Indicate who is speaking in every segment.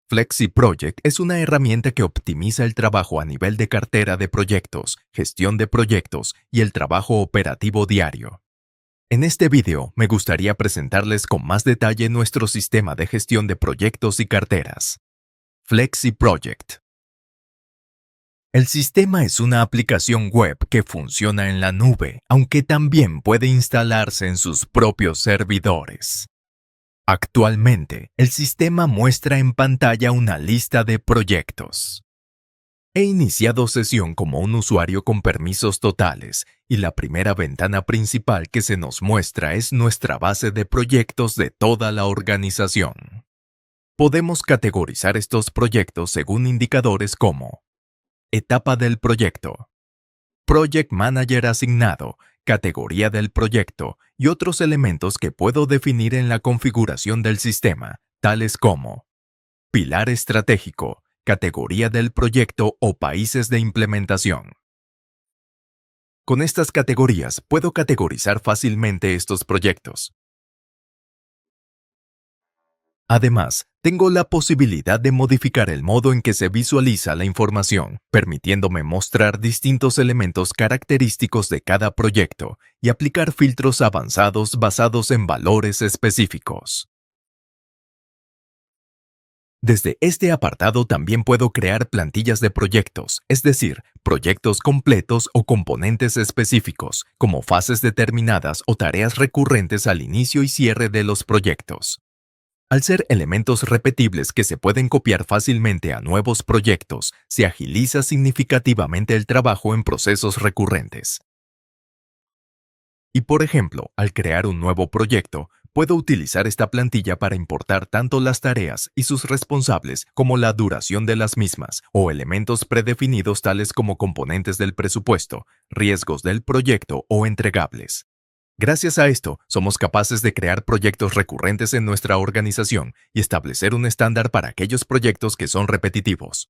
Speaker 1: FlexiProject es una herramienta que optimiza el trabajo a nivel de cartera de proyectos, gestión de proyectos y el trabajo operativo diario. En este video me gustaría presentarles con más detalle nuestro sistema de gestión de proyectos y carteras. FlexiProject. El sistema es una aplicación web que funciona en la nube, aunque también puede instalarse en sus propios servidores. Actualmente, el sistema muestra en pantalla una lista de proyectos. He iniciado sesión como un usuario con permisos totales y la primera ventana principal que se nos muestra es nuestra base de proyectos de toda la organización. Podemos categorizar estos proyectos según indicadores como etapa del proyecto, Project Manager asignado, categoría del proyecto y otros elementos que puedo definir en la configuración del sistema, tales como pilar estratégico, categoría del proyecto o países de implementación. Con estas categorías puedo categorizar fácilmente estos proyectos. Además, tengo la posibilidad de modificar el modo en que se visualiza la información, permitiéndome mostrar distintos elementos característicos de cada proyecto y aplicar filtros avanzados basados en valores específicos. Desde este apartado también puedo crear plantillas de proyectos, es decir, proyectos completos o componentes específicos, como fases determinadas o tareas recurrentes al inicio y cierre de los proyectos. Al ser elementos repetibles que se pueden copiar fácilmente a nuevos proyectos, se agiliza significativamente el trabajo en procesos recurrentes. Y por ejemplo, al crear un nuevo proyecto, puedo utilizar esta plantilla para importar tanto las tareas y sus responsables como la duración de las mismas, o elementos predefinidos tales como componentes del presupuesto, riesgos del proyecto o entregables. Gracias a esto, somos capaces de crear proyectos recurrentes en nuestra organización y establecer un estándar para aquellos proyectos que son repetitivos.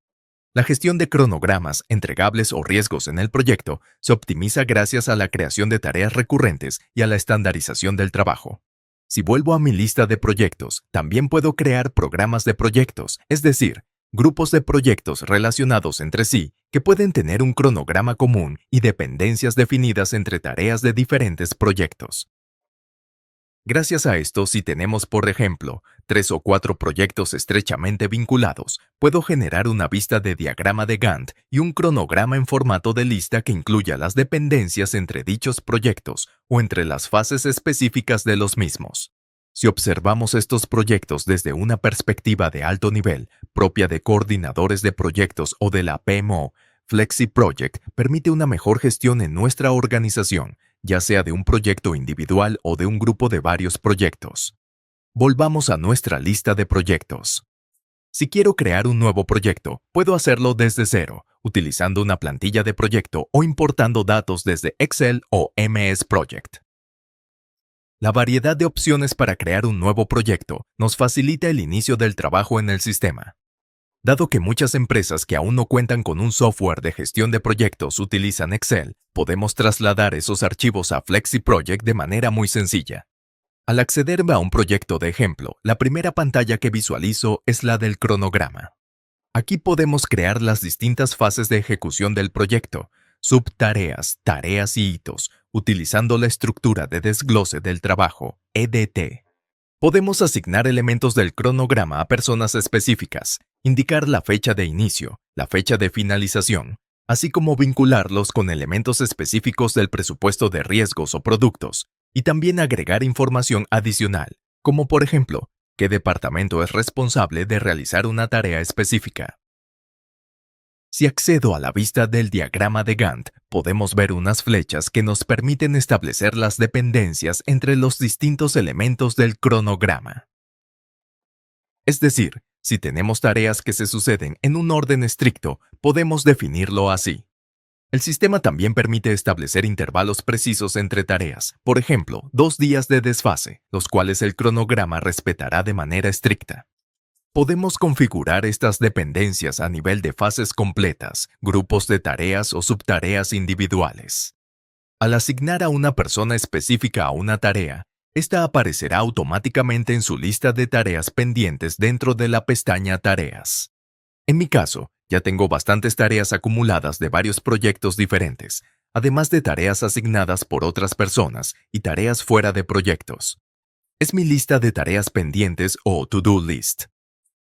Speaker 1: La gestión de cronogramas, entregables o riesgos en el proyecto se optimiza gracias a la creación de tareas recurrentes y a la estandarización del trabajo. Si vuelvo a mi lista de proyectos, también puedo crear programas de proyectos, es decir, grupos de proyectos relacionados entre sí que pueden tener un cronograma común y dependencias definidas entre tareas de diferentes proyectos. Gracias a esto, si tenemos, por ejemplo, 3 o 4 proyectos estrechamente vinculados, puedo generar una vista de diagrama de Gantt y un cronograma en formato de lista que incluya las dependencias entre dichos proyectos o entre las fases específicas de los mismos. Si observamos estos proyectos desde una perspectiva de alto nivel, propia de coordinadores de proyectos o de la PMO, FlexiProject permite una mejor gestión en nuestra organización, ya sea de un proyecto individual o de un grupo de varios proyectos. Volvamos a nuestra lista de proyectos. Si quiero crear un nuevo proyecto, puedo hacerlo desde cero, utilizando una plantilla de proyecto o importando datos desde Excel o MS Project. La variedad de opciones para crear un nuevo proyecto nos facilita el inicio del trabajo en el sistema. Dado que muchas empresas que aún no cuentan con un software de gestión de proyectos utilizan Excel, podemos trasladar esos archivos a FlexiProject de manera muy sencilla. Al acceder a un proyecto de ejemplo, la primera pantalla que visualizo es la del cronograma. Aquí podemos crear las distintas fases de ejecución del proyecto, subtareas, tareas y hitos, utilizando la estructura de desglose del trabajo, EDT. Podemos asignar elementos del cronograma a personas específicas, indicar la fecha de inicio, la fecha de finalización, así como vincularlos con elementos específicos del presupuesto de riesgos o productos, y también agregar información adicional, como por ejemplo, qué departamento es responsable de realizar una tarea específica. Si accedo a la vista del diagrama de Gantt, podemos ver unas flechas que nos permiten establecer las dependencias entre los distintos elementos del cronograma. Es decir, si tenemos tareas que se suceden en un orden estricto, podemos definirlo así. El sistema también permite establecer intervalos precisos entre tareas, por ejemplo, 2 días de desfase, los cuales el cronograma respetará de manera estricta. Podemos configurar estas dependencias a nivel de fases completas, grupos de tareas o subtareas individuales. Al asignar a una persona específica a una tarea, esta aparecerá automáticamente en su lista de tareas pendientes dentro de la pestaña Tareas. En mi caso, ya tengo bastantes tareas acumuladas de varios proyectos diferentes, además de tareas asignadas por otras personas y tareas fuera de proyectos. Es mi lista de tareas pendientes o To-Do List.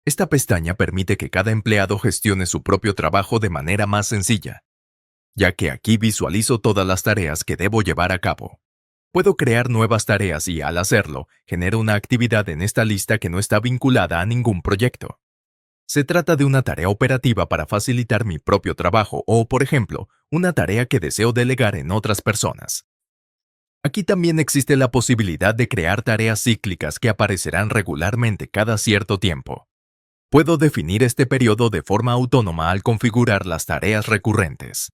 Speaker 1: Esta pestaña permite que cada empleado gestione su propio trabajo de manera más sencilla, ya que aquí visualizo todas las tareas que debo llevar a cabo. Puedo crear nuevas tareas y, al hacerlo, genero una actividad en esta lista que no está vinculada a ningún proyecto. Se trata de una tarea operativa para facilitar mi propio trabajo o, por ejemplo, una tarea que deseo delegar en otras personas. Aquí también existe la posibilidad de crear tareas cíclicas que aparecerán regularmente cada cierto tiempo. Puedo definir este periodo de forma autónoma al configurar las tareas recurrentes.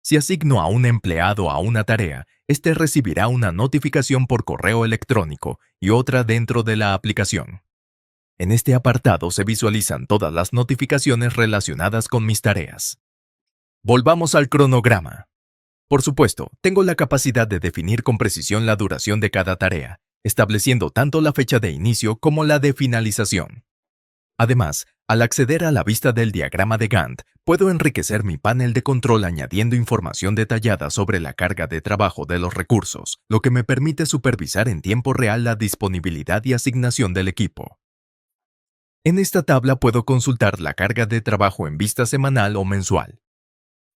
Speaker 1: Si asigno a un empleado a una tarea, este recibirá una notificación por correo electrónico y otra dentro de la aplicación. En este apartado se visualizan todas las notificaciones relacionadas con mis tareas. Volvamos al cronograma. Por supuesto, tengo la capacidad de definir con precisión la duración de cada tarea, estableciendo tanto la fecha de inicio como la de finalización. Además, al acceder a la vista del diagrama de Gantt, puedo enriquecer mi panel de control añadiendo información detallada sobre la carga de trabajo de los recursos, lo que me permite supervisar en tiempo real la disponibilidad y asignación del equipo. En esta tabla puedo consultar la carga de trabajo en vista semanal o mensual.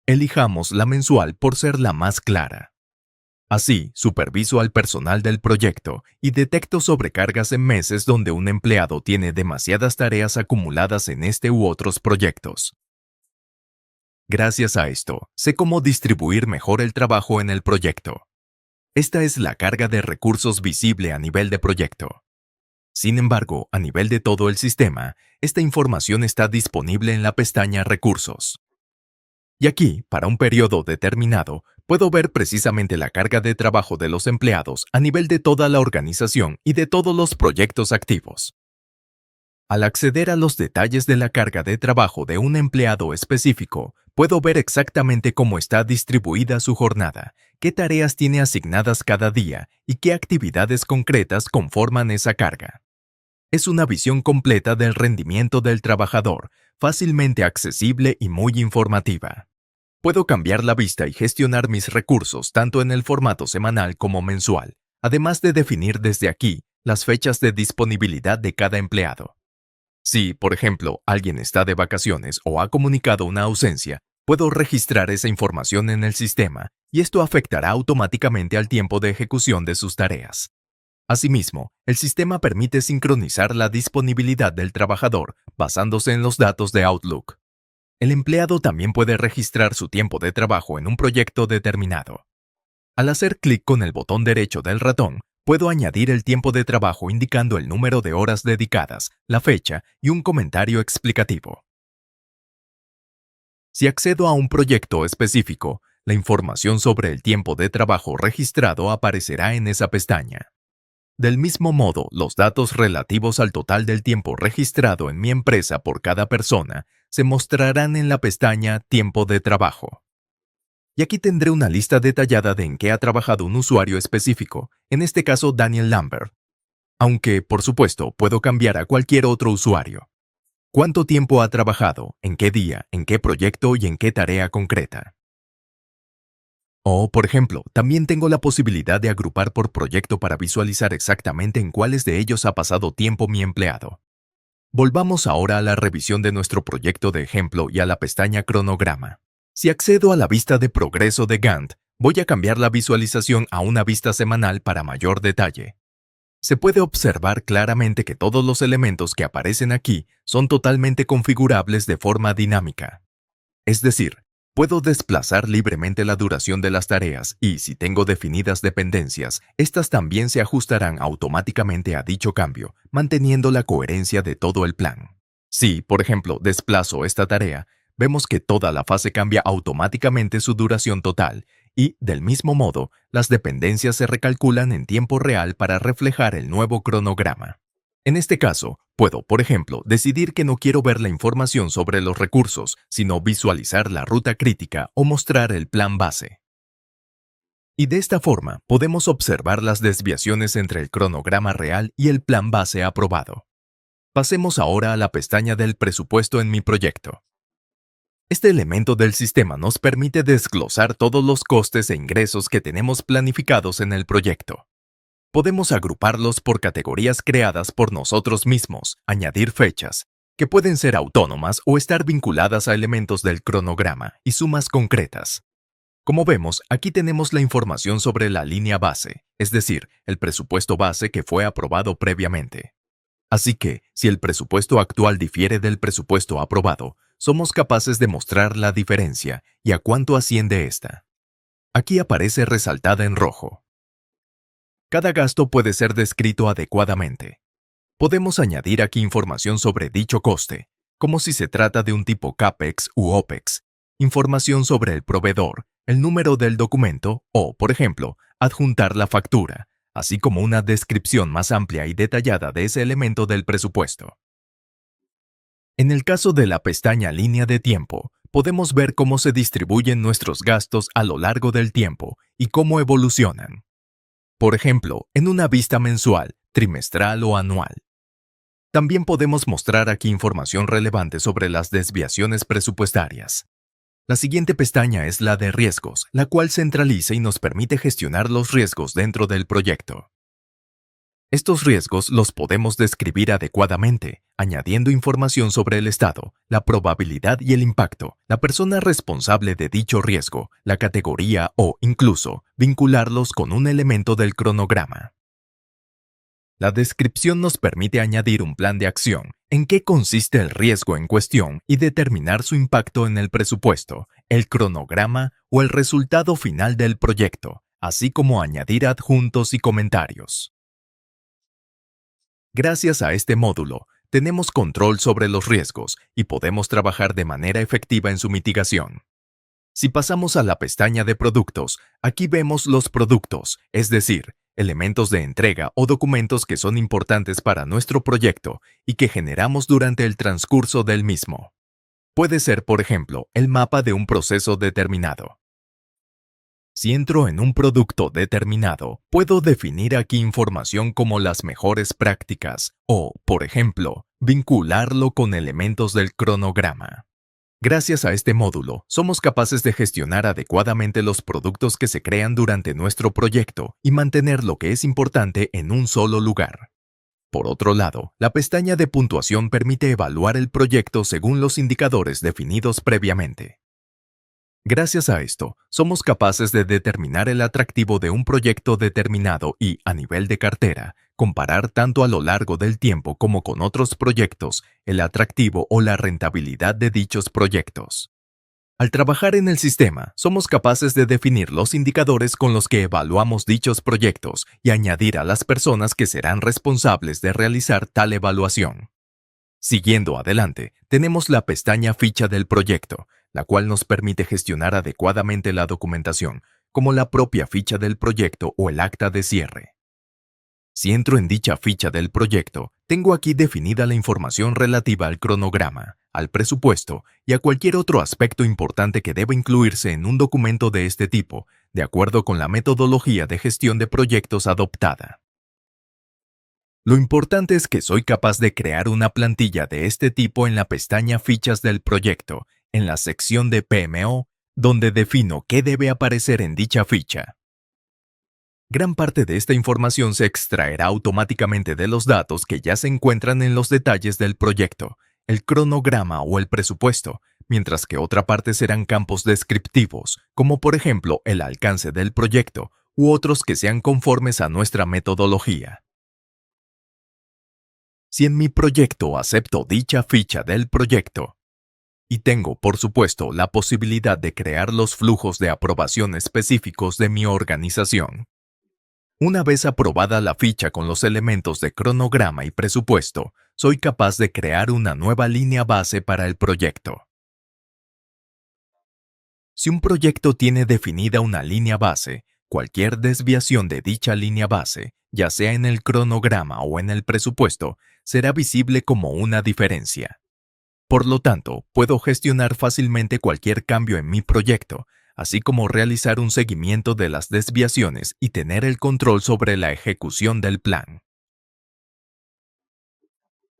Speaker 1: Elijamos la mensual por ser la más clara. Así, superviso al personal del proyecto y detecto sobrecargas en meses donde un empleado tiene demasiadas tareas acumuladas en este u otros proyectos. Gracias a esto, sé cómo distribuir mejor el trabajo en el proyecto. Esta es la carga de recursos visible a nivel de proyecto. Sin embargo, a nivel de todo el sistema, esta información está disponible en la pestaña Recursos. Y aquí, para un periodo determinado, puedo ver precisamente la carga de trabajo de los empleados a nivel de toda la organización y de todos los proyectos activos. Al acceder a los detalles de la carga de trabajo de un empleado específico, puedo ver exactamente cómo está distribuida su jornada, qué tareas tiene asignadas cada día y qué actividades concretas conforman esa carga. Es una visión completa del rendimiento del trabajador, fácilmente accesible y muy informativa. Puedo cambiar la vista y gestionar mis recursos tanto en el formato semanal como mensual, además de definir desde aquí las fechas de disponibilidad de cada empleado. Si, por ejemplo, alguien está de vacaciones o ha comunicado una ausencia, puedo registrar esa información en el sistema y esto afectará automáticamente al tiempo de ejecución de sus tareas. Asimismo, el sistema permite sincronizar la disponibilidad del trabajador basándose en los datos de Outlook. El empleado también puede registrar su tiempo de trabajo en un proyecto determinado. Al hacer clic con el botón derecho del ratón, puedo añadir el tiempo de trabajo indicando el número de horas dedicadas, la fecha y un comentario explicativo. Si accedo a un proyecto específico, la información sobre el tiempo de trabajo registrado aparecerá en esa pestaña. Del mismo modo, los datos relativos al total del tiempo registrado en mi empresa por cada persona se mostrarán en la pestaña Tiempo de trabajo. Y aquí tendré una lista detallada de en qué ha trabajado un usuario específico, en este caso Daniel Lambert. Aunque, por supuesto, puedo cambiar a cualquier otro usuario. ¿Cuánto tiempo ha trabajado? ¿En qué día? ¿En qué proyecto? ¿Y en qué tarea concreta? O, por ejemplo, también tengo la posibilidad de agrupar por proyecto para visualizar exactamente en cuáles de ellos ha pasado tiempo mi empleado. Volvamos ahora a la revisión de nuestro proyecto de ejemplo y a la pestaña Cronograma. Si accedo a la vista de progreso de Gantt, voy a cambiar la visualización a una vista semanal para mayor detalle. Se puede observar claramente que todos los elementos que aparecen aquí son totalmente configurables de forma dinámica. Es decir, puedo desplazar libremente la duración de las tareas y, si tengo definidas dependencias, estas también se ajustarán automáticamente a dicho cambio, manteniendo la coherencia de todo el plan. Si, por ejemplo, desplazo esta tarea, vemos que toda la fase cambia automáticamente su duración total y, del mismo modo, las dependencias se recalculan en tiempo real para reflejar el nuevo cronograma. En este caso, puedo, por ejemplo, decidir que no quiero ver la información sobre los recursos, sino visualizar la ruta crítica o mostrar el plan base. Y de esta forma podemos observar las desviaciones entre el cronograma real y el plan base aprobado. Pasemos ahora a la pestaña del presupuesto en mi proyecto. Este elemento del sistema nos permite desglosar todos los costes e ingresos que tenemos planificados en el proyecto. Podemos agruparlos por categorías creadas por nosotros mismos, añadir fechas, que pueden ser autónomas o estar vinculadas a elementos del cronograma, y sumas concretas. Como vemos, aquí tenemos la información sobre la línea base, es decir, el presupuesto base que fue aprobado previamente. Así que, si el presupuesto actual difiere del presupuesto aprobado, somos capaces de mostrar la diferencia y a cuánto asciende esta. Aquí aparece resaltada en rojo. Cada gasto puede ser descrito adecuadamente. Podemos añadir aquí información sobre dicho coste, como si se trata de un tipo CAPEX u OPEX, información sobre el proveedor, el número del documento o, por ejemplo, adjuntar la factura, así como una descripción más amplia y detallada de ese elemento del presupuesto. En el caso de la pestaña Línea de tiempo, podemos ver cómo se distribuyen nuestros gastos a lo largo del tiempo y cómo evolucionan. Por ejemplo, en una vista mensual, trimestral o anual. También podemos mostrar aquí información relevante sobre las desviaciones presupuestarias. La siguiente pestaña es la de riesgos, la cual centraliza y nos permite gestionar los riesgos dentro del proyecto. Estos riesgos los podemos describir adecuadamente, añadiendo información sobre el estado, la probabilidad y el impacto, la persona responsable de dicho riesgo, la categoría o, incluso, vincularlos con un elemento del cronograma. La descripción nos permite añadir un plan de acción, en qué consiste el riesgo en cuestión y determinar su impacto en el presupuesto, el cronograma o el resultado final del proyecto, así como añadir adjuntos y comentarios. Gracias a este módulo, tenemos control sobre los riesgos y podemos trabajar de manera efectiva en su mitigación. Si pasamos a la pestaña de productos, aquí vemos los productos, es decir, elementos de entrega o documentos que son importantes para nuestro proyecto y que generamos durante el transcurso del mismo. Puede ser, por ejemplo, el mapa de un proceso determinado. Si entro en un producto determinado, puedo definir aquí información como las mejores prácticas o, por ejemplo, vincularlo con elementos del cronograma. Gracias a este módulo, somos capaces de gestionar adecuadamente los productos que se crean durante nuestro proyecto y mantener lo que es importante en un solo lugar. Por otro lado, la pestaña de puntuación permite evaluar el proyecto según los indicadores definidos previamente. Gracias a esto, somos capaces de determinar el atractivo de un proyecto determinado y, a nivel de cartera, comparar tanto a lo largo del tiempo como con otros proyectos el atractivo o la rentabilidad de dichos proyectos. Al trabajar en el sistema, somos capaces de definir los indicadores con los que evaluamos dichos proyectos y añadir a las personas que serán responsables de realizar tal evaluación. Siguiendo adelante, tenemos la pestaña Ficha del proyecto, la cual nos permite gestionar adecuadamente la documentación, como la propia ficha del proyecto o el acta de cierre. Si entro en dicha ficha del proyecto, tengo aquí definida la información relativa al cronograma, al presupuesto y a cualquier otro aspecto importante que deba incluirse en un documento de este tipo, de acuerdo con la metodología de gestión de proyectos adoptada. Lo importante es que soy capaz de crear una plantilla de este tipo en la pestaña Fichas del proyecto, en la sección de PMO, donde defino qué debe aparecer en dicha ficha. Gran parte de esta información se extraerá automáticamente de los datos que ya se encuentran en los detalles del proyecto, el cronograma o el presupuesto, mientras que otra parte serán campos descriptivos, como por ejemplo el alcance del proyecto u otros que sean conformes a nuestra metodología. Si en mi proyecto acepto dicha ficha del proyecto, y tengo, por supuesto, la posibilidad de crear los flujos de aprobación específicos de mi organización. Una vez aprobada la ficha con los elementos de cronograma y presupuesto, soy capaz de crear una nueva línea base para el proyecto. Si un proyecto tiene definida una línea base, cualquier desviación de dicha línea base, ya sea en el cronograma o en el presupuesto, será visible como una diferencia. Por lo tanto, puedo gestionar fácilmente cualquier cambio en mi proyecto, así como realizar un seguimiento de las desviaciones y tener el control sobre la ejecución del plan.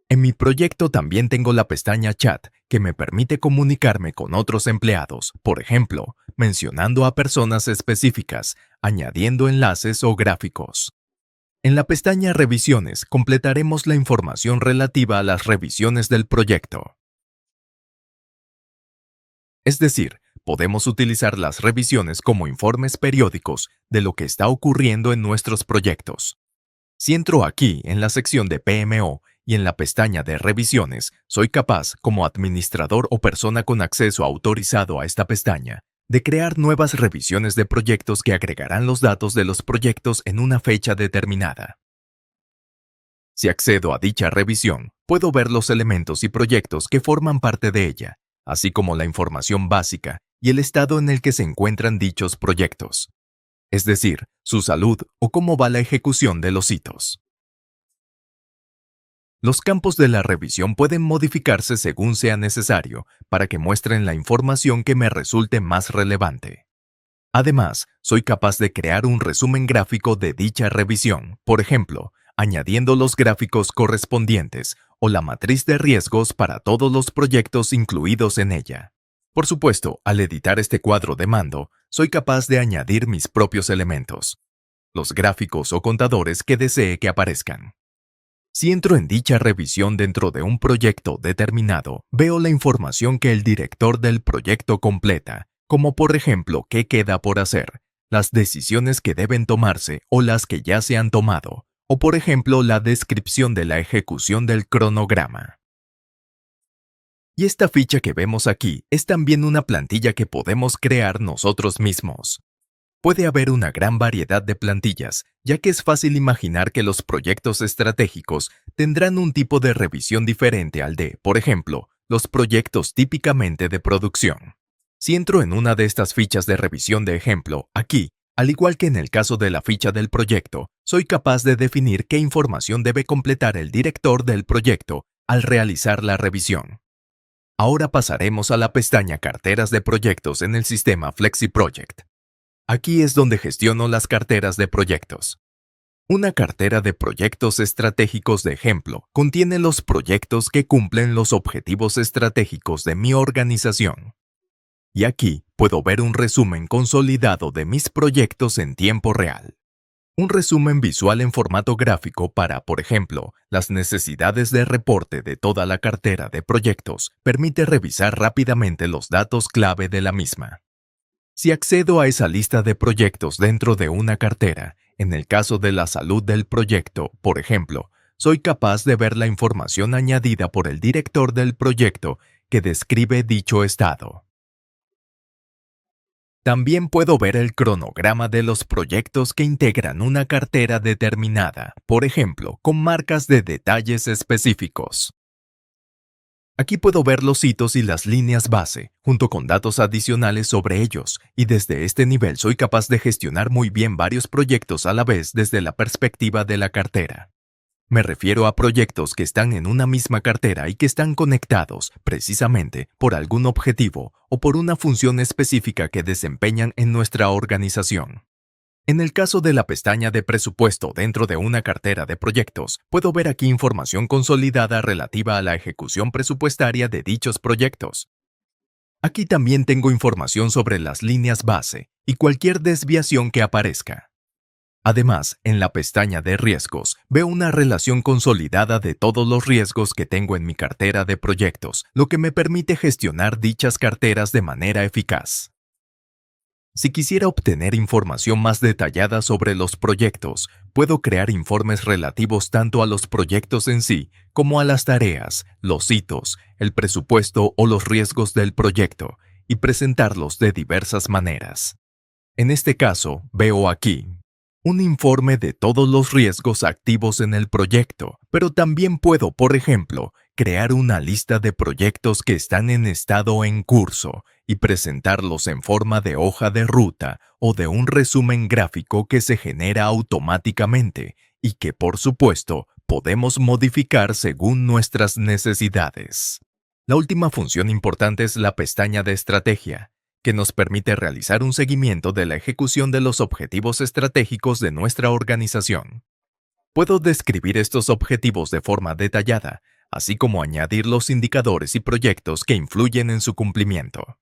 Speaker 1: En mi proyecto también tengo la pestaña Chat, que me permite comunicarme con otros empleados, por ejemplo, mencionando a personas específicas, añadiendo enlaces o gráficos. En la pestaña Revisiones completaremos la información relativa a las revisiones del proyecto. Es decir, podemos utilizar las revisiones como informes periódicos de lo que está ocurriendo en nuestros proyectos. Si entro aquí en la sección de PMO y en la pestaña de revisiones, soy capaz, como administrador o persona con acceso autorizado a esta pestaña, de crear nuevas revisiones de proyectos que agregarán los datos de los proyectos en una fecha determinada. Si accedo a dicha revisión, puedo ver los elementos y proyectos que forman parte de ella, así como la información básica y el estado en el que se encuentran dichos proyectos, es decir, su salud o cómo va la ejecución de los hitos. Los campos de la revisión pueden modificarse según sea necesario para que muestren la información que me resulte más relevante. Además, soy capaz de crear un resumen gráfico de dicha revisión, por ejemplo, añadiendo los gráficos correspondientes o la matriz de riesgos para todos los proyectos incluidos en ella. Por supuesto, al editar este cuadro de mando, soy capaz de añadir mis propios elementos, los gráficos o contadores que desee que aparezcan. Si entro en dicha revisión dentro de un proyecto determinado, veo la información que el director del proyecto completa, como por ejemplo qué queda por hacer, las decisiones que deben tomarse o las que ya se han tomado, o por ejemplo la descripción de la ejecución del cronograma. Y esta ficha que vemos aquí es también una plantilla que podemos crear nosotros mismos. Puede haber una gran variedad de plantillas, ya que es fácil imaginar que los proyectos estratégicos tendrán un tipo de revisión diferente al de, por ejemplo, los proyectos típicamente de producción. Si entro en una de estas fichas de revisión de ejemplo, aquí, al igual que en el caso de la ficha del proyecto, soy capaz de definir qué información debe completar el director del proyecto al realizar la revisión. Ahora pasaremos a la pestaña Carteras de proyectos en el sistema FlexiProject. Aquí es donde gestiono las carteras de proyectos. Una cartera de proyectos estratégicos de ejemplo contiene los proyectos que cumplen los objetivos estratégicos de mi organización. Y aquí puedo ver un resumen consolidado de mis proyectos en tiempo real. Un resumen visual en formato gráfico para, por ejemplo, las necesidades de reporte de toda la cartera de proyectos permite revisar rápidamente los datos clave de la misma. Si accedo a esa lista de proyectos dentro de una cartera, en el caso de la salud del proyecto, por ejemplo, soy capaz de ver la información añadida por el director del proyecto que describe dicho estado. También puedo ver el cronograma de los proyectos que integran una cartera determinada, por ejemplo, con marcas de detalles específicos. Aquí puedo ver los hitos y las líneas base, junto con datos adicionales sobre ellos, y desde este nivel soy capaz de gestionar muy bien varios proyectos a la vez desde la perspectiva de la cartera. Me refiero a proyectos que están en una misma cartera y que están conectados, precisamente, por algún objetivo o por una función específica que desempeñan en nuestra organización. En el caso de la pestaña de presupuesto dentro de una cartera de proyectos, puedo ver aquí información consolidada relativa a la ejecución presupuestaria de dichos proyectos. Aquí también tengo información sobre las líneas base y cualquier desviación que aparezca. Además, en la pestaña de riesgos, veo una relación consolidada de todos los riesgos que tengo en mi cartera de proyectos, lo que me permite gestionar dichas carteras de manera eficaz. Si quisiera obtener información más detallada sobre los proyectos, puedo crear informes relativos tanto a los proyectos en sí como a las tareas, los hitos, el presupuesto o los riesgos del proyecto, y presentarlos de diversas maneras. En este caso, veo aquí un informe de todos los riesgos activos en el proyecto, pero también puedo, por ejemplo, crear una lista de proyectos que están en estado en curso y presentarlos en forma de hoja de ruta o de un resumen gráfico que se genera automáticamente y que, por supuesto, podemos modificar según nuestras necesidades. La última función importante es la pestaña de estrategia, que nos permite realizar un seguimiento de la ejecución de los objetivos estratégicos de nuestra organización. Puedo describir estos objetivos de forma detallada, así como añadir los indicadores y proyectos que influyen en su cumplimiento.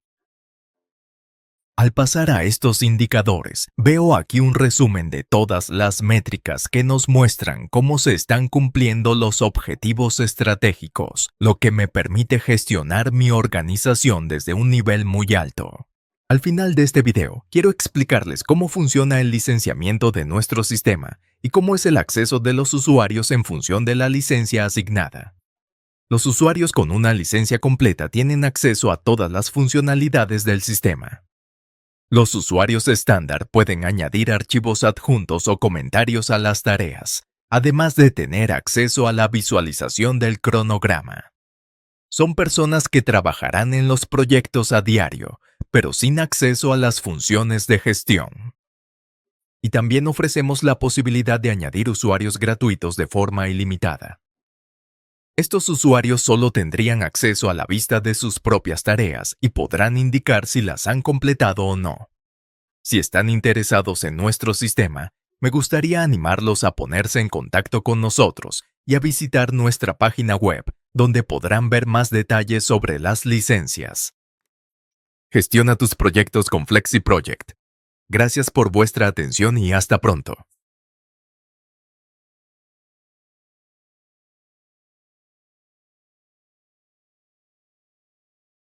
Speaker 1: Al pasar a estos indicadores, veo aquí un resumen de todas las métricas que nos muestran cómo se están cumpliendo los objetivos estratégicos, lo que me permite gestionar mi organización desde un nivel muy alto. Al final de este video, quiero explicarles cómo funciona el licenciamiento de nuestro sistema y cómo es el acceso de los usuarios en función de la licencia asignada. Los usuarios con una licencia completa tienen acceso a todas las funcionalidades del sistema. Los usuarios estándar pueden añadir archivos adjuntos o comentarios a las tareas, además de tener acceso a la visualización del cronograma. Son personas que trabajarán en los proyectos a diario, pero sin acceso a las funciones de gestión. Y también ofrecemos la posibilidad de añadir usuarios gratuitos de forma ilimitada. Estos usuarios solo tendrían acceso a la vista de sus propias tareas y podrán indicar si las han completado o no. Si están interesados en nuestro sistema, me gustaría animarlos a ponerse en contacto con nosotros y a visitar nuestra página web, donde podrán ver más detalles sobre las licencias. Gestiona tus proyectos con FlexiProject. Gracias por vuestra atención y hasta pronto.